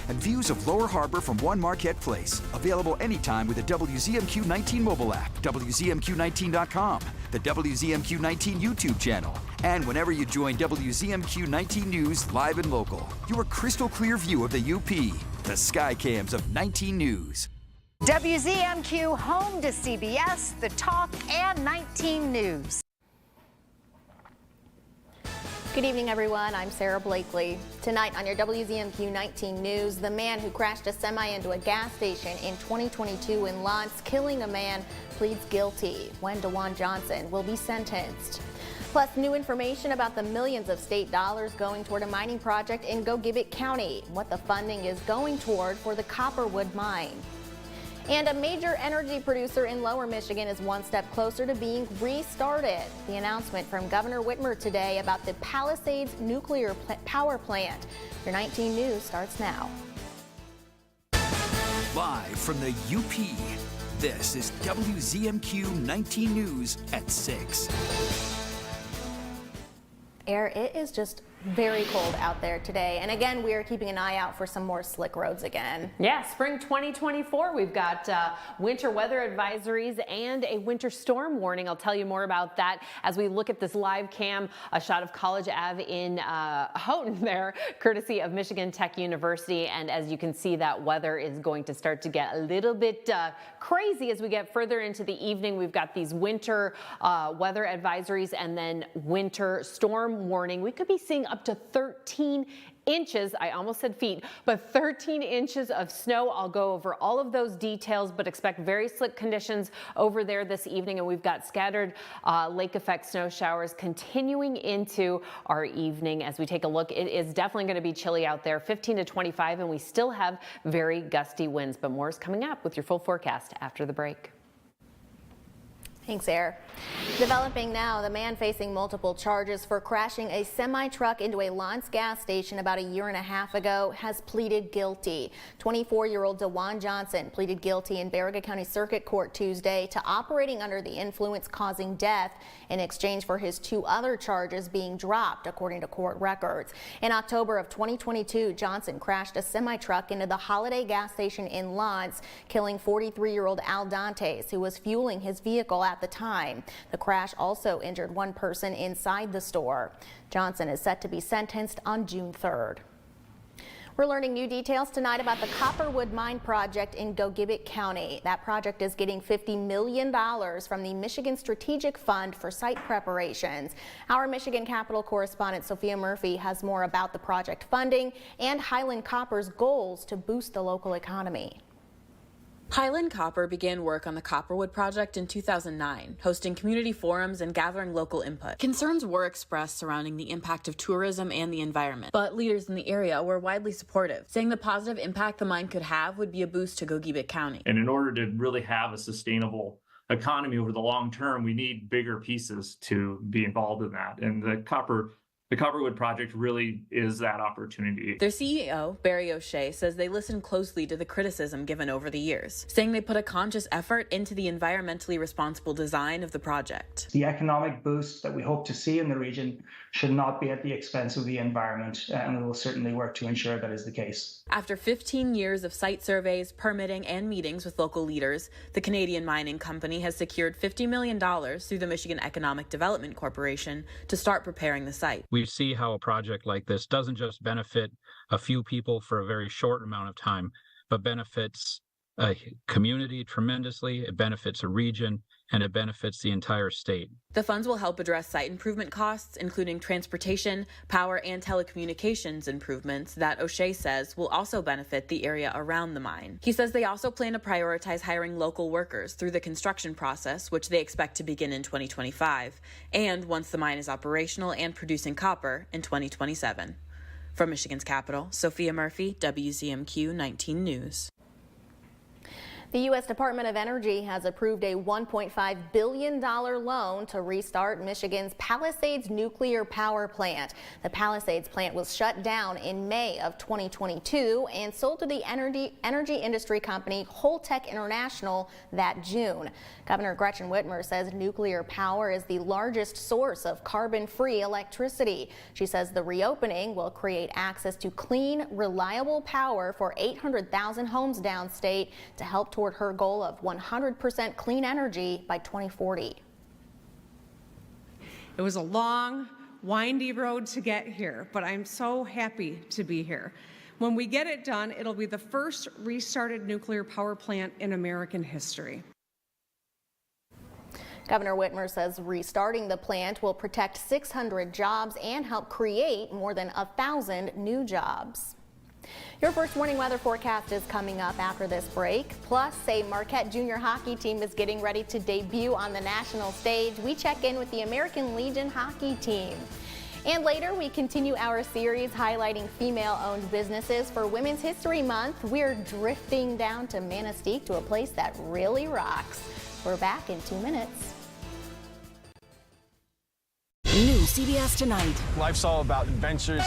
and views of Lower Harbor from One Marquette Place. Available anytime with the WZMQ 19 mobile app, WZMQ19.com, the WZMQ 19 YouTube channel, and whenever you join WZMQ 19 News live and local. Your crystal clear view of the UP, the Skycams of 19 News. WZMQ home to CBS, the Talk, and 19 News. Good evening, everyone. I'm Sarah Blakely. Tonight on your WZMQ 19 News, the man who crashed a semi into a gas station in 2022 in Lance, killing a man, pleads guilty. When DeJuan Johnson will be sentenced. Plus, new information about the millions of state dollars going toward a mining project in Gogebic County, what the funding is going toward for the Copperwood mine. And a major energy producer in Lower Michigan is one step closer to being restarted. The announcement from Governor Whitmer today about the Palisades nuclear power plant. Your 19 News starts now. Live from the UP, this is WZMQ 19 News at 6. Air, it is just very cold out there today, and again we are keeping an eye out for some more slick roads again. Yeah, spring 2024, we've got winter weather advisories and a winter storm warning. I'll tell you more about that as we look at this live cam, a shot of College Ave in Houghton there, courtesy of Michigan Tech University. And as you can see, that weather is going to start to get a little bit crazy as we get further into the evening. We've got these winter weather advisories and then winter storm warning. We could be seeing up to 13 inches, I almost said feet, but 13 inches of snow. I'll go over all of those details, but expect very slick conditions over there this evening. And we've got scattered lake effect snow showers continuing into our evening. As we take a look, it is definitely going to be chilly out there, 15 to 25, and we still have very gusty winds, but more is coming up with your full forecast after the break. Thanks, Air. Developing now, the man facing multiple charges for crashing a semi-truck into a Lance gas station about a year and a half ago has pleaded guilty. 24-year-old DeJuan Johnson pleaded guilty in Baraga County Circuit Court Tuesday to operating under the influence causing death in exchange for his two other charges being dropped, according to court records. In October of 2022, Johnson crashed a semi-truck into the Holiday gas station in Lance, killing 43-year-old Al Dantes, who was fueling his vehicle at the time. The crash also injured one person inside the store. Johnson is set to be sentenced on June 3rd. We're learning new details tonight about the Copperwood Mine project in Gogebic County. That project is getting $50 million from the Michigan Strategic Fund for site preparations. Our Michigan Capitol correspondent Sophia Murphy has more about the project funding and Highland Copper's goals to boost the local economy. Highland Copper began work on the Copperwood project in 2009, hosting community forums and gathering local input. Concerns were expressed surrounding the impact of tourism and the environment, but leaders in the area were widely supportive, saying the positive impact the mine could have would be a boost to Gogebic County. And in order to really have a sustainable economy over the long term, we need bigger pieces to be involved in that. And the Copperwood project really is that opportunity. Their CEO, Barry O'Shea, says they listened closely to the criticism given over the years, saying they put a conscious effort into the environmentally responsible design of the project. The economic boost that we hope to see in the region should not be at the expense of the environment, and we will certainly work to ensure that is the case. After 15 years of site surveys, permitting, and meetings with local leaders, the Canadian mining company has secured $50 million through the Michigan Economic Development Corporation to start preparing the site. We see how a project like this doesn't just benefit a few people for a very short amount of time, but benefits a community tremendously, it benefits a region, and it benefits the entire state. The funds will help address site improvement costs, including transportation, power, and telecommunications improvements that O'Shea says will also benefit the area around the mine. He says they also plan to prioritize hiring local workers through the construction process, which they expect to begin in 2025, and once the mine is operational and producing copper in 2027. From Michigan's capital, Sophia Murphy, WZMQ 19 News. The U.S. Department of Energy has approved a $1.5 billion loan to restart Michigan's Palisades nuclear power plant. The Palisades plant was shut down in May of 2022 and sold to the energy industry company Holtec International that June. Governor Gretchen Whitmer says nuclear power is the largest source of carbon-free electricity. She says the reopening will create access to clean, reliable power for 800,000 homes downstate to help toward her goal of 100% clean energy by 2040. It was a long, windy road to get here, but I'm so happy to be here. When we get it done, it'll be the first restarted nuclear power plant in American history. Governor Whitmer says restarting the plant will protect 600 jobs and help create more than 1,000 new jobs. Your first warning weather forecast is coming up after this break. Plus, a Marquette junior hockey team is getting ready to debut on the national stage. We check in with the American Legion hockey team. And later, we continue our series highlighting female-owned businesses for Women's History Month. We're drifting down to Manistee to a place that really rocks. We're back in 2 minutes. New CBS Tonight. Life's all about adventures,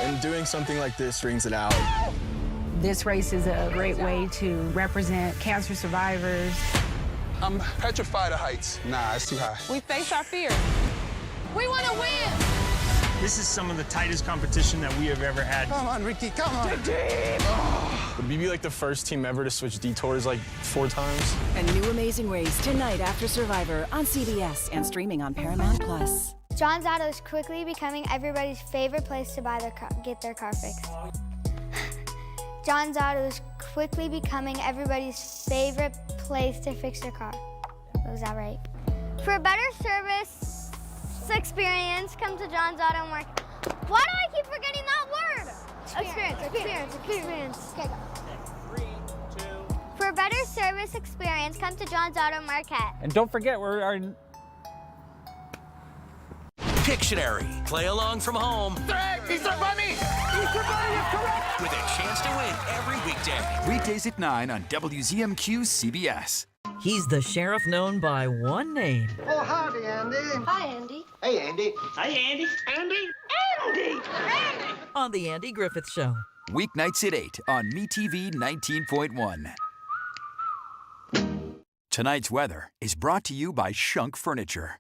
and doing something like this brings it out. This race is a great way to represent cancer survivors. I'm petrified of heights. Nah, it's too high. We face our fears. We want to win! This is some of the tightest competition that we have ever had. Come on, Ricky, come on. Oh. Would we be like the first team ever to switch detours like 4 times? A new amazing race tonight after Survivor on CBS and streaming on Paramount+. John's Auto is quickly becoming everybody's favorite place to get their car fixed. John's Auto is quickly becoming everybody's favorite place to fix their car. Was that right? For a better service experience, come to John's Auto Market. Why do I keep forgetting that word? Experience. Okay, go. 3, 2. For a better service experience, come to John's Auto Market. And don't forget, we're our Pictionary. Play along from home. Easter Bunny! Easter Bunny is correct! With a chance to win every weekday. Weekdays at 9 on WZMQ CBS. He's the sheriff known by one name. Oh, howdy, Andy. Hi, Andy. Hey, Andy. Hi, Andy. Andy. Andy. Andy. On the Andy Griffith Show. Weeknights at 8 on MeTV 19.1. Tonight's weather is brought to you by Shunk Furniture.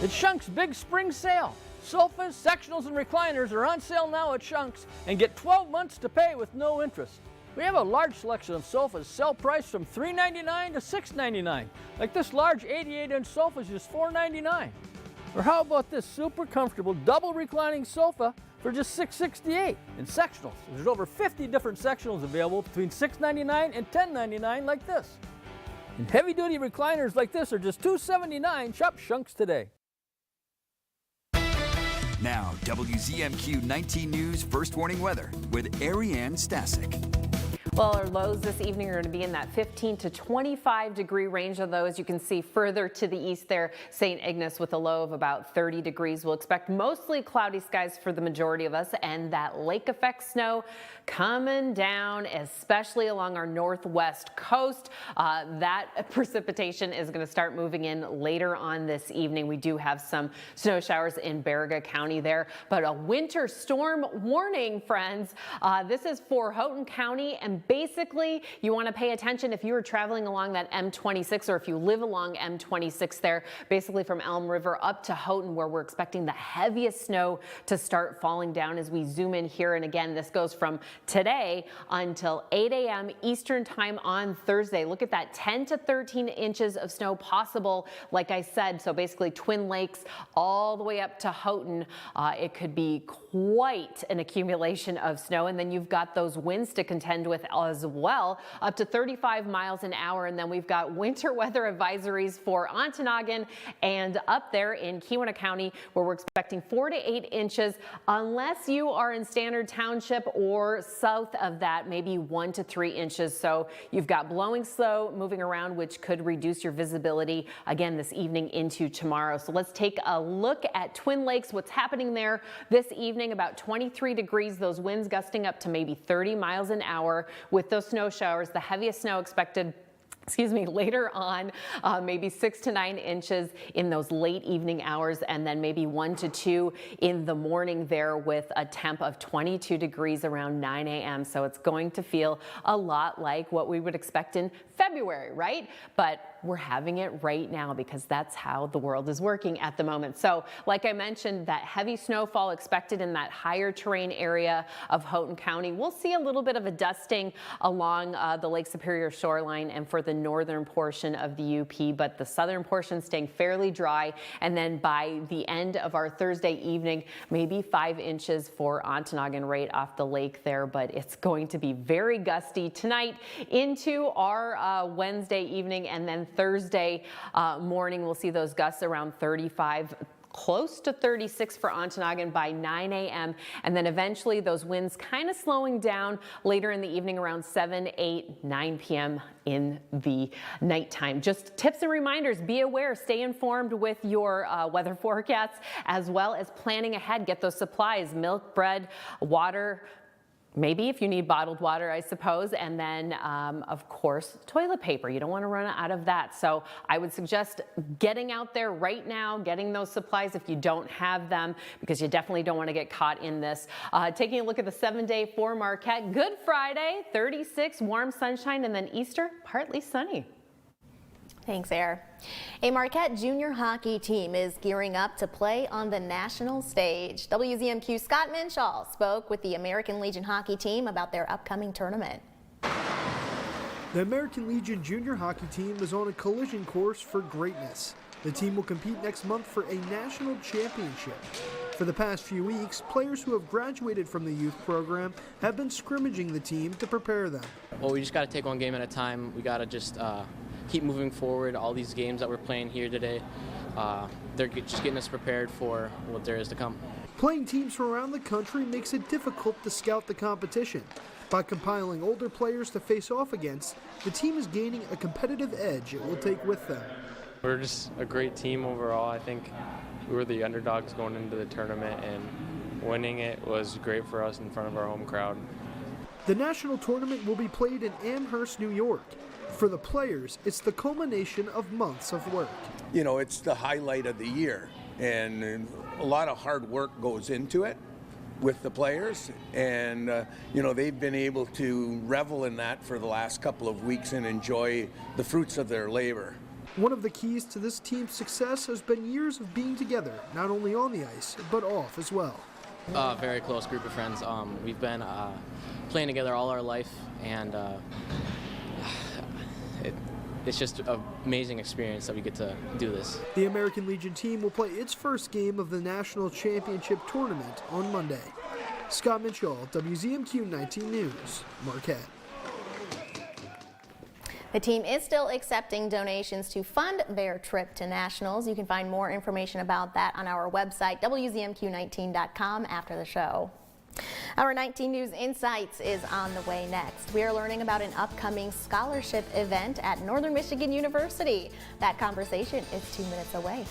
It's Shunk's big spring sale. Sofas, sectionals, and recliners are on sale now at Shunk's and get 12 months to pay with no interest. We have a large selection of sofas, sell price from $3.99 to $6.99. Like this large 88-inch sofa is just $4.99. Or how about this super comfortable double reclining sofa for just $6.68? In sectionals, there's over 50 different sectionals available between $6.99 and $10.99 like this. And heavy-duty recliners like this are just $2.79. Shop Shunk's today. Now, WZMQ 19 News First Warning Weather with Ariane Stasek. Well, our lows this evening are going to be in that 15 to 25 degree range of those. You can see further to the east there, St. Ignace with a low of about 30 degrees. We'll expect mostly cloudy skies for the majority of us, and that lake effect snow coming down, especially along our northwest coast. That precipitation is going to start moving in later on this evening. We do have some snow showers in Baraga County there, but a winter storm warning, friends. This is for Houghton County, and basically you want to pay attention if you are traveling along that M26 or if you live along M26 there, basically from Elm River up to Houghton, where we're expecting the heaviest snow to start falling down as we zoom in here. And again, this goes from today until 8 a.m. Eastern time on Thursday. Look at that, 10 to 13 inches of snow possible, like I said. So basically Twin Lakes all the way up to Houghton. It could be quite an accumulation of snow. And then you've got those winds to contend with as well, up to 35 miles an hour. And then we've got winter weather advisories for Ontonagon and up there in Keweenaw County, where we're expecting 4 to 8 inches, unless you are in Standard Township or south of that, maybe 1 to 3 inches. So you've got blowing snow moving around, which could reduce your visibility again this evening into tomorrow. So let's take a look at Twin Lakes, what's happening there this evening. evening, about 23 degrees, those winds gusting up to maybe 30 miles an hour with those snow showers. The heaviest snow expected later on, maybe 6 to 9 inches in those late evening hours, and then maybe 1 to 2 in the morning there with a temp of 22 degrees around 9 a.m. So it's going to feel a lot like what we would expect in February, right? But we're having it right now because that's how the world is working at the moment. So like I mentioned, that heavy snowfall expected in that higher terrain area of Houghton County. We'll see a little bit of a dusting along the Lake Superior shoreline and for the northern portion of the UP, but the southern portion staying fairly dry. And then by the end of our Thursday evening, maybe 5 inches for Ontonagon right off the lake there, but it's going to be very gusty tonight into our Wednesday evening, and then Thursday morning we'll see those gusts around 35, close to 36 for Ontonagon by 9 a.m. and then eventually those winds kind of slowing down later in the evening around 7, 8, 9 p.m. in the nighttime. Just tips and reminders, be aware, stay informed with your weather forecasts, as well as planning ahead. Get those supplies, milk, bread, water, maybe if you need bottled water, I suppose, and then, of course, toilet paper. You don't want to run out of that. So I would suggest getting out there right now, getting those supplies if you don't have them, because you definitely don't want to get caught in this. Taking a look at the 7-day for Marquette. Good Friday, 36, warm sunshine, and then Easter, partly sunny. Thanks, Air. A Marquette junior hockey team is gearing up to play on the national stage. WZMQ Scott Minshaw spoke with the American Legion hockey team about their upcoming tournament. The American Legion junior hockey team is on a collision course for greatness. The team will compete next month for a national championship. For the past few weeks, players who have graduated from the youth program have been scrimmaging the team to prepare them. Well, we just got to take one game at a time. We got to just keep moving forward. All these games that we're playing here today, they're just getting us prepared for what there is to come. Playing teams from around the country makes it difficult to scout the competition. By compiling older players to face off against, the team is gaining a competitive edge it will take with them. We're just a great team overall. I think we were the underdogs going into the tournament, and winning it was great for us in front of our home crowd. The national tournament will be played in Amherst, New York. For the players, it's the culmination of months of work. You know, it's the highlight of the year, and a lot of hard work goes into it with the players, and you know, they've been able to revel in that for the last couple of weeks and enjoy the fruits of their labor. One of the keys to this team's success has been years of being together, not only on the ice, but off as well. Very close group of friends. We've been playing together all our life, and it's just an amazing experience that we get to do this. The American Legion team will play its first game of the National Championship Tournament on Monday. Scott Mitchell, WZMQ 19 News, Marquette. The team is still accepting donations to fund their trip to nationals. You can find more information about that on our website, WZMQ19.com, after the show. Our 19 News Insights is on the way next. We are learning about an upcoming scholarship event at Northern Michigan University. That conversation is 2 minutes away.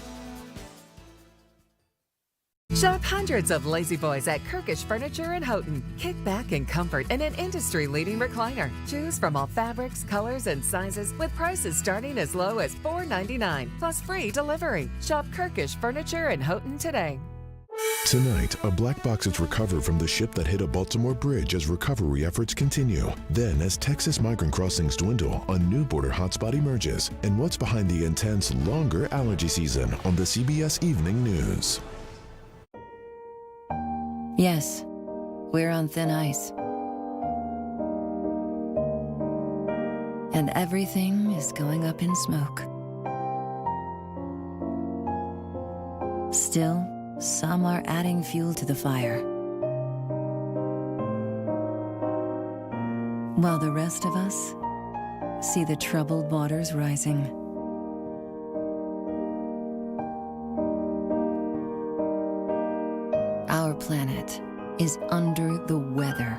Shop hundreds of lazy boys at Kirkish Furniture in Houghton. Kick back in comfort in an industry-leading recliner. Choose from all fabrics, colors, and sizes with prices starting as low as $4.99 plus free delivery. Shop Kirkish Furniture in Houghton today. Tonight, a black box is recovered from the ship that hit a Baltimore bridge as recovery efforts continue. Then, as Texas migrant crossings dwindle, a new border hotspot emerges. And what's behind the intense, longer allergy season on the CBS Evening News. Yes, we're on thin ice. And everything is going up in smoke. Still, some are adding fuel to the fire, while the rest of us see the troubled waters rising. Our planet is under the weather.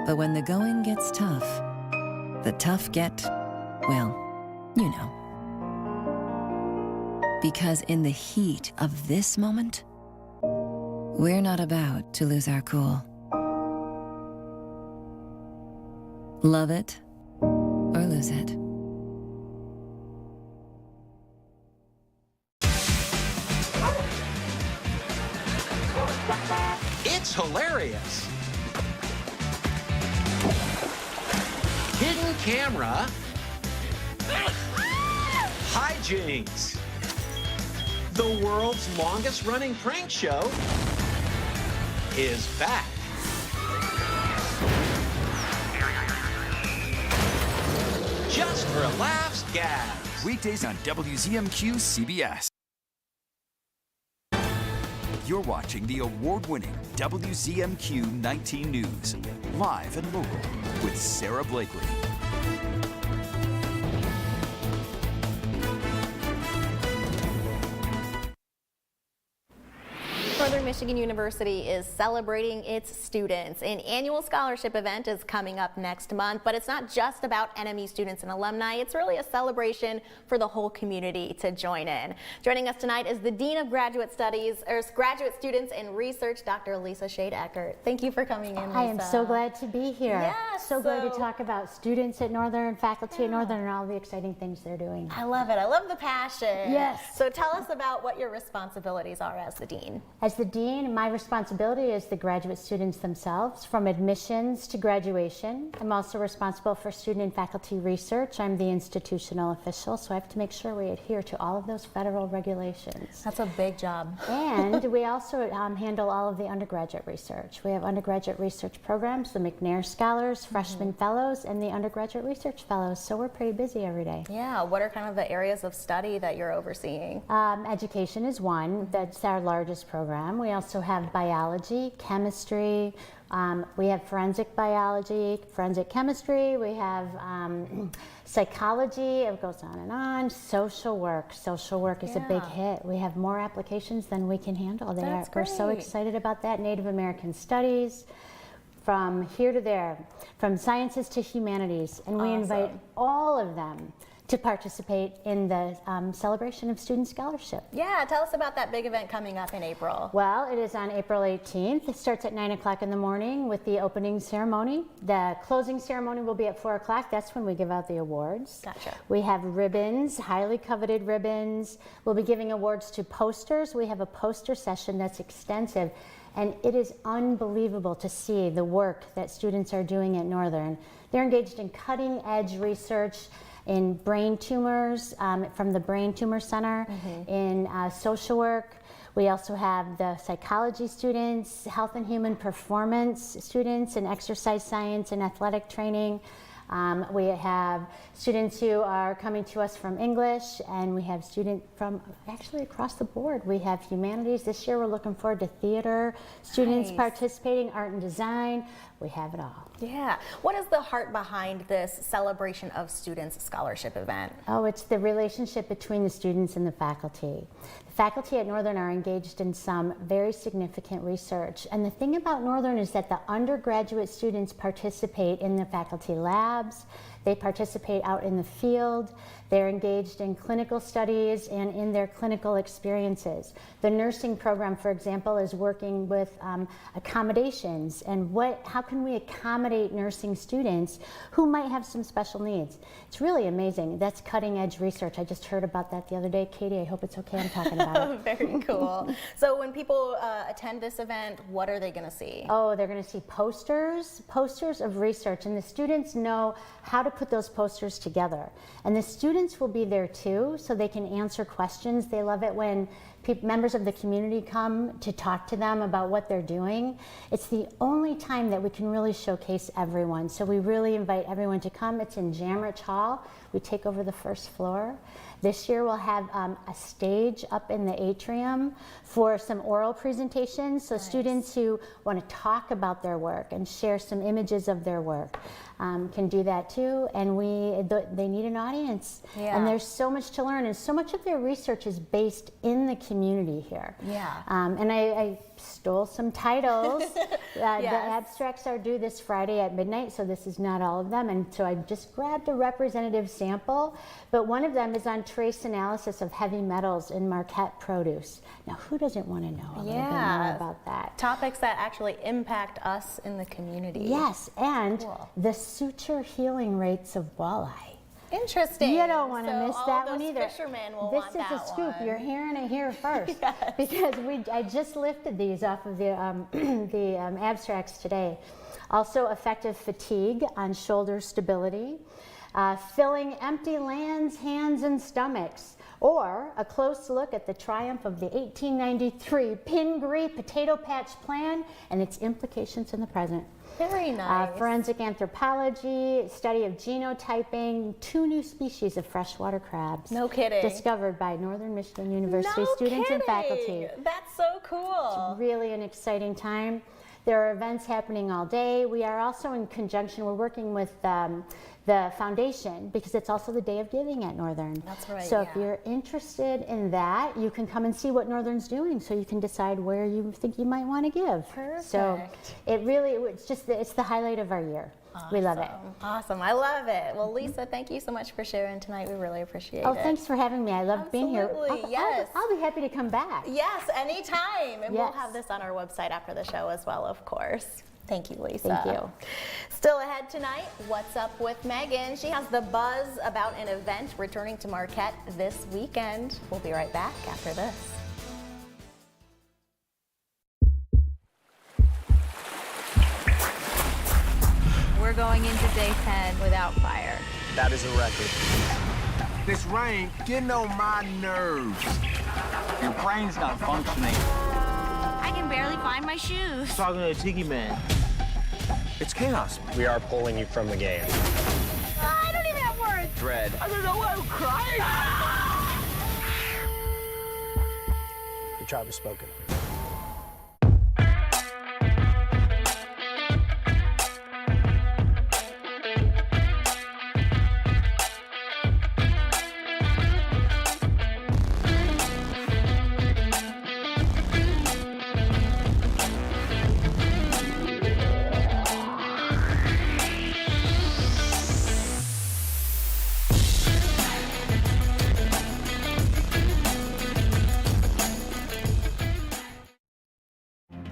But when the going gets tough, the tough get, well, you know. Because in the heat of this moment, we're not about to lose our cool. Love it or lose it. It's hilarious. Hidden camera. Hijinks. The world's longest running prank show is back. Just for laughs, gags. Weekdays on WZMQ CBS. You're watching the award-winning WZMQ 19 News, live and local with Sarah Blakely. Northern Michigan University is celebrating its students. An annual scholarship event is coming up next month, but it's not just about NMU students and alumni. It's really a celebration for the whole community to join in. Joining us tonight is the Dean of Graduate Studies, or Graduate Students and Research, Dr. Lisa Shade-Eckert. Thank you for coming in, Lisa. I am so glad to be here. Yes, so glad to talk about students at Northern, faculty at Northern, and all the exciting things they're doing. I love it. I love the passion. Yes. So tell us about what your responsibilities are as the Dean. As the Dean, my responsibility is the graduate students themselves, from admissions to graduation. I'm also responsible for student and faculty research. I'm the institutional official, so I have to make sure we adhere to all of those federal regulations. That's a big job. And we also handle all of the undergraduate research. We have undergraduate research programs, the McNair Scholars, Freshman Fellows, and the Undergraduate Research Fellows, so we're pretty busy every day. Yeah, what are kind of the areas of study that you're overseeing? Education is one. That's our largest program. We also have biology, chemistry, we have forensic biology, forensic chemistry, we have psychology, it goes on and on, social work. Social work is a big hit. We have more applications than we can handle there. We're so excited about that. Native American studies, from here to there, from sciences to humanities, and we invite all of them to participate in the celebration of student scholarship. Yeah, tell us about that big event coming up in April. Well, it is on April 18th. It starts at 9 o'clock in the morning with the opening ceremony. The closing ceremony will be at 4 o'clock. That's when we give out the awards. Gotcha. We have ribbons, highly coveted ribbons. We'll be giving awards to posters. We have a poster session that's extensive. And it is unbelievable to see the work that students are doing at Northern. They're engaged in cutting edge research in brain tumors from the Brain Tumor Center, in social work. We also have the psychology students, health and human performance students, and exercise science and athletic training. We have students who are coming to us from English, and we have students from actually across the board. We have humanities. This year we're looking forward to theater, students participating, art and design. We have it all. Yeah. What is the heart behind this celebration of students scholarship event? Oh, it's the relationship between the students and the faculty. The faculty at Northern are engaged in some very significant research. And the thing about Northern is that the undergraduate students participate in the faculty labs. They participate out in the field. They're engaged in clinical studies and in their clinical experiences. The nursing program, for example, is working with accommodations and how can we accommodate nursing students who might have some special needs. It's really amazing. That's cutting edge research. I just heard about that the other day. Katie, I hope it's okay I'm talking about it. Very cool. So when people attend this event, what are they going to see? Oh, they're going to see posters of research, and the students know how to put those posters together. And the students will be there too, so they can answer questions. They love it when members of the community come to talk to them about what they're doing. It's the only time that we can really showcase everyone. So we really invite everyone to come. It's in Jamrich Hall. We take over the first floor. This year we'll have a stage up in the atrium for some oral presentations. So students who want to talk about their work and share some images of their work can do that too. And they need an audience. Yeah. And there's so much to learn, and so much of their research is based in the community here. Yeah. And I stole some titles. The abstracts are due this Friday at midnight, so this is not all of them. And so I just grabbed a representative sample, but one of them is on trace analysis of heavy metals in Marquette produce. Now, who doesn't want to know a little bit more about that? Topics that actually impact us in the community. Yes, and the suture healing rates of walleye. Interesting. You don't want to So miss all that those one either. Fishermen will this want is that a scoop. one. You're hearing it here first. Yes. Because I just lifted these off of the abstracts today. Also, effective fatigue on shoulder stability, filling empty lands, hands, and stomachs, or a close look at the triumph of the 1893 Pingree Potato Patch Plan and its implications in the present. Very nice. Forensic anthropology, study of genotyping, 2 new species of freshwater crabs. No kidding. Discovered by Northern Michigan University students and faculty. That's so cool. It's really an exciting time. There are events happening all day. We are also in conjunction, we're working with the foundation because it's also the day of giving at Northern. That's right. So if you're interested in that, you can come and see what Northern's doing so you can decide where you think you might want to give. Perfect. So it's the highlight of our year. Awesome. We love it. Awesome. I love it. Well, Lisa, thank you so much for sharing tonight. We really appreciate it. Oh, thanks for having me. I love being here. Yes. I'll be happy to come back. Yes, anytime. And we'll Yes. have this on our website after the show as well, of course. Thank you, Lisa. Thank you. Still ahead tonight, What's Up with Megan? She has the buzz about an event returning to Marquette this weekend. We'll be right back after this. We're going into day 10 without fire. That is a record. This rain getting on my nerves. Your brain's not functioning. I can barely find my shoes. Talking to a tiki man. It's chaos. We are pulling you from the game. I don't even have words. Dread. I don't know why I'm crying. The tribe has spoken.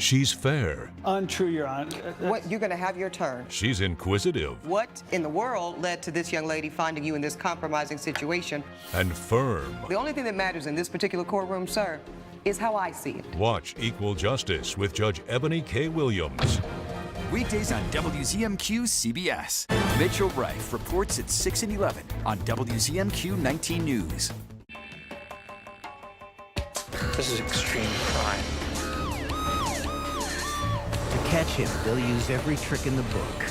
She's fair. Untrue, Your Honor. What, you're going to have your turn. She's inquisitive. What in the world led to this young lady finding you in this compromising situation? And firm. The only thing that matters in this particular courtroom, sir, is how I see it. Watch Equal Justice with Judge Ebony K. Williams. Weekdays on WZMQ CBS. Mitchell Reif reports at 6 and 11 on WZMQ 19 News. This is extreme crime. To catch him, they'll use every trick in the book.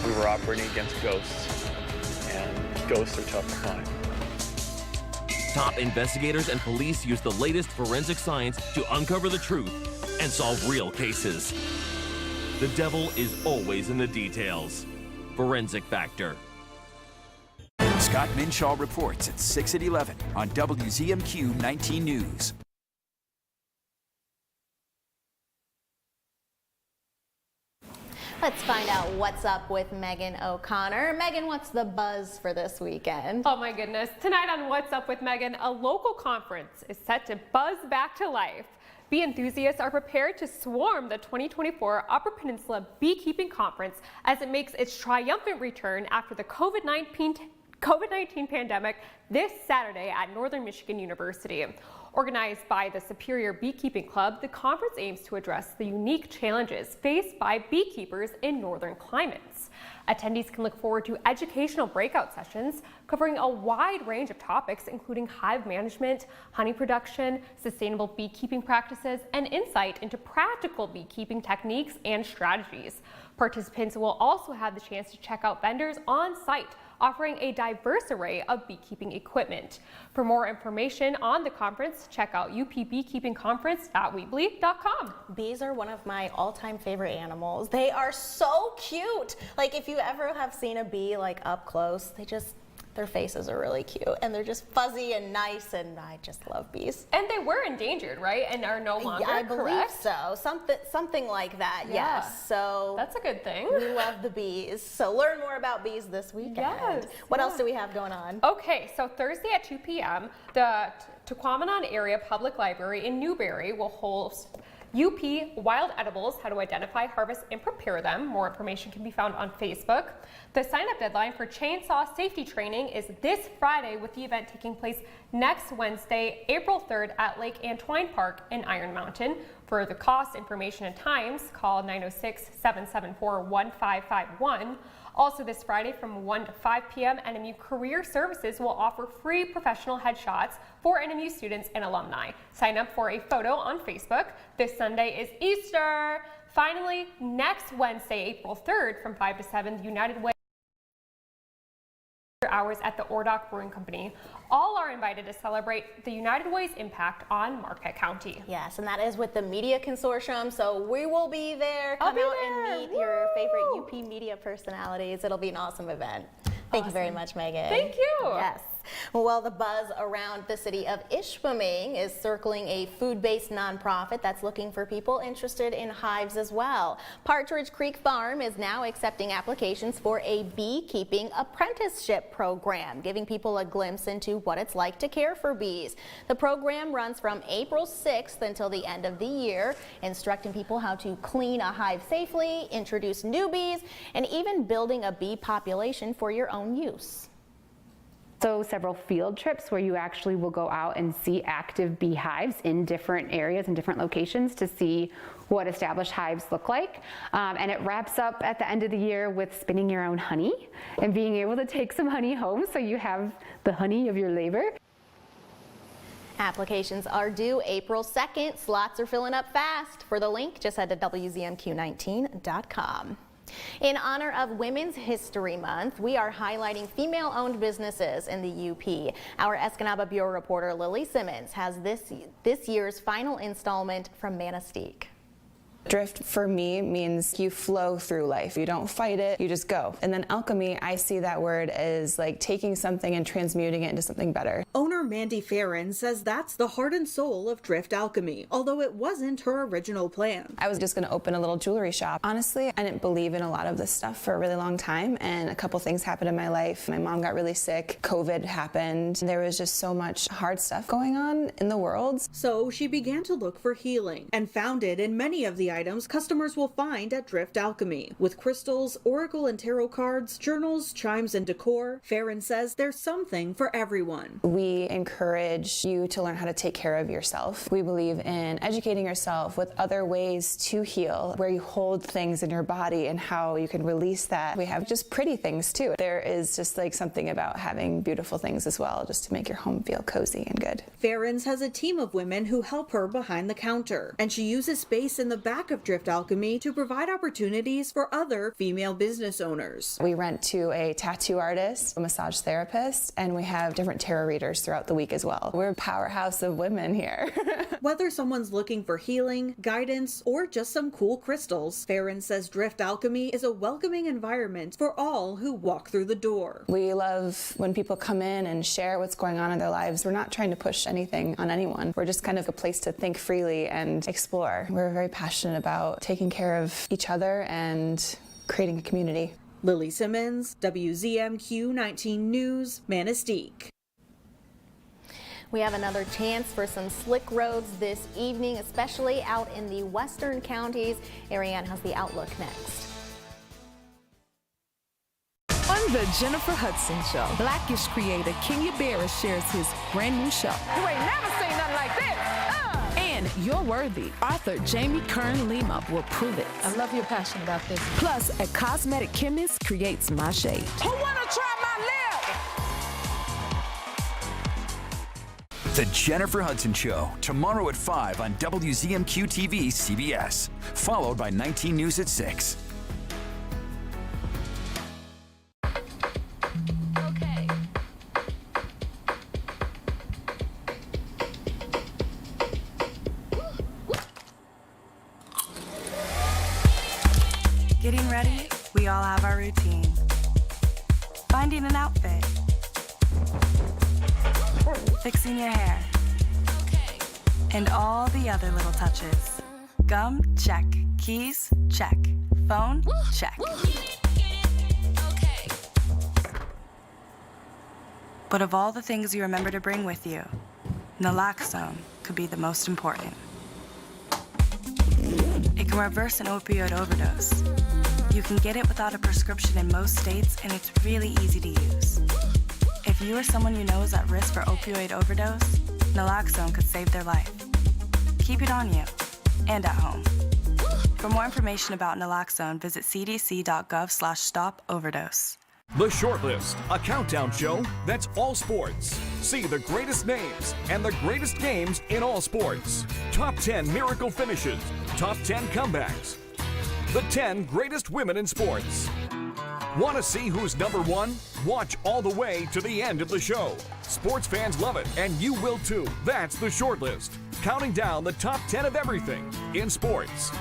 We were operating against ghosts, and ghosts are tough to find. Top investigators and police use the latest forensic science to uncover the truth and solve real cases. The devil is always in the details. Forensic Factor. Scott Minshaw reports at 6 and 11 on WZMQ 19 News. Let's find out what's up with Megan O'Connor. Megan, what's the buzz for this weekend? Oh my goodness. Tonight on What's Up with Megan, a local conference is set to buzz back to life. Bee enthusiasts are prepared to swarm the 2024 Upper Peninsula Beekeeping Conference as it makes its triumphant return after the COVID-19 pandemic this Saturday at Northern Michigan University. Organized by the Superior Beekeeping Club, the conference aims to address the unique challenges faced by beekeepers in northern climates. Attendees can look forward to educational breakout sessions covering a wide range of topics, including hive management, honey production, sustainable beekeeping practices, and insight into practical beekeeping techniques and strategies. Participants will also have the chance to check out vendors on site, offering a diverse array of beekeeping equipment. For more information on the conference, check out upbeekeepingconference.weebly.com. Bees are one of my all-time favorite animals. They are so cute. Like if you ever have seen a bee like up close, Their faces are really cute, and they're just fuzzy and nice, and I just love bees. And they were endangered, right? And are no longer, I believe correct? so. Something like that, Yeah. yes. So that's a good thing. We love the bees. So learn more about bees this weekend. Yes. What else do we have going on? Okay, so Thursday at 2 p.m., the Tequamanon Area Public Library in Newberry will host UP Wild Edibles, how to identify, harvest, and prepare them. More information can be found on Facebook. The sign-up deadline for chainsaw safety training is this Friday, with the event taking place next Wednesday, April 3rd at Lake Antwine Park in Iron Mountain. For the cost, information, and times, call 906-774-1551. Also this Friday from 1 to 5 p.m., NMU Career Services will offer free professional headshots for NMU students and alumni. Sign up for a photo on Facebook. This Sunday is Easter. Finally, next Wednesday, April 3rd from 5 to 7, the United Way hours at the Ordock Brewing Company. All are invited to celebrate the United Way's impact on Marquette County. Yes, and that is with the Media Consortium, so we will be there. Come out and meet your favorite UP media personalities. It'll be an awesome event. Thank you very much, Megan. Thank you. Yes. Well, the buzz around the city of Ishpeming is circling a food-based nonprofit that's looking for people interested in hives as well. Partridge Creek Farm is now accepting applications for a beekeeping apprenticeship program, giving people a glimpse into what it's like to care for bees. The program runs from April 6th until the end of the year, instructing people how to clean a hive safely, introduce new bees, and even building a bee population for your own use. So several field trips where you actually will go out and see active beehives in different areas and different locations to see what established hives look like. And it wraps up at the end of the year with spinning your own honey and being able to take some honey home so you have the honey of your labor. Applications are due April 2nd. Slots are filling up fast. For the link, just head to WZMQ19.com. In honor of Women's History Month, we are highlighting female-owned businesses in the UP. Our Escanaba Bureau reporter Lily Simmons has this year's final installment from Manistee. Drift for me means you flow through life. You don't fight it, you just go. And then alchemy, I see that word as like taking something and transmuting it into something better. Owner Mandy Farron says that's the heart and soul of Drift Alchemy, although it wasn't her original plan. I was just going to open a little jewelry shop. Honestly, I didn't believe in a lot of this stuff for a really long time, and a couple things happened in my life. My mom got really sick, COVID happened. There was just so much hard stuff going on in the world. So she began to look for healing and found it in many of the items customers will find at Drift Alchemy. With crystals, oracle and tarot cards, journals, chimes, and decor, Farron says there's something for everyone. We encourage you to learn how to take care of yourself. We believe in educating yourself with other ways to heal, where you hold things in your body and how you can release that. We have just pretty things too. There is just like something about having beautiful things as well, just to make your home feel cozy and good. Farron's has a team of women who help her behind the counter, and she uses space in the back of Drift Alchemy to provide opportunities for other female business owners. We rent to a tattoo artist, a massage therapist, and we have different tarot readers throughout the week as well. We're a powerhouse of women here. Whether someone's looking for healing, guidance, or just some cool crystals, Farron says Drift Alchemy is a welcoming environment for all who walk through the door. We love when people come in and share what's going on in their lives. We're not trying to push anything on anyone. We're just kind of a place to think freely and explore. We're very passionate about taking care of each other and creating a community. Lily Simmons, WZMQ 19 News, Manistee. We have another chance for some slick roads this evening, especially out in the western counties. Ariane has the outlook next. On the Jennifer Hudson Show, Blackish creator Kenya Barris shares his brand new show. You ain't never seen nothing like this. And You're Worthy. Author Jamie Kern Lima will prove it. I love your passion about this. Plus, a cosmetic chemist creates my shade. Who wanna try my lip? The Jennifer Hudson Show, tomorrow at 5 on WZMQ TV CBS, followed by 19 News at 6. Getting ready, we all have our routine. Finding an outfit, Fixing your hair. And all the other little touches. Gum, check. Keys, check. Phone, check. But of all the things you remember to bring with you, naloxone could be the most important. It can reverse an opioid overdose. You can get it without a prescription in most states, and it's really easy to use. If you or someone you know is at risk for opioid overdose, naloxone could save their life. Keep it on you and at home. For more information about naloxone, visit cdc.gov/stop-overdose. The Shortlist, a countdown show that's all sports. See the greatest names and the greatest games in all sports. Top 10 miracle finishes, top 10 comebacks, the 10 greatest women in sports. Want to see who's number one? Watch all the way to the end of the show. Sports fans love it, and you will too. That's The Shortlist, counting down the top 10 of everything in sports.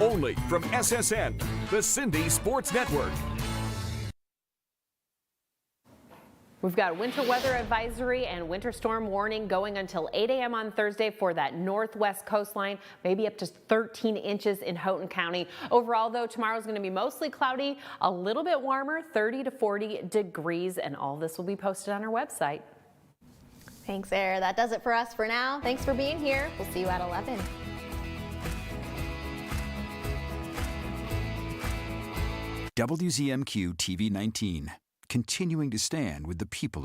Only from SSN, the Cindy Sports Network. We've got winter weather advisory and winter storm warning going until 8 a.m. on Thursday for that northwest coastline, maybe up to 13 inches in Houghton County. Overall, though, tomorrow is going to be mostly cloudy, a little bit warmer, 30 to 40 degrees, and all this will be posted on our website. Thanks, Air. That does it for us for now. Thanks for being here. We'll see you at 11. WZMQ TV 19, continuing to stand with the people.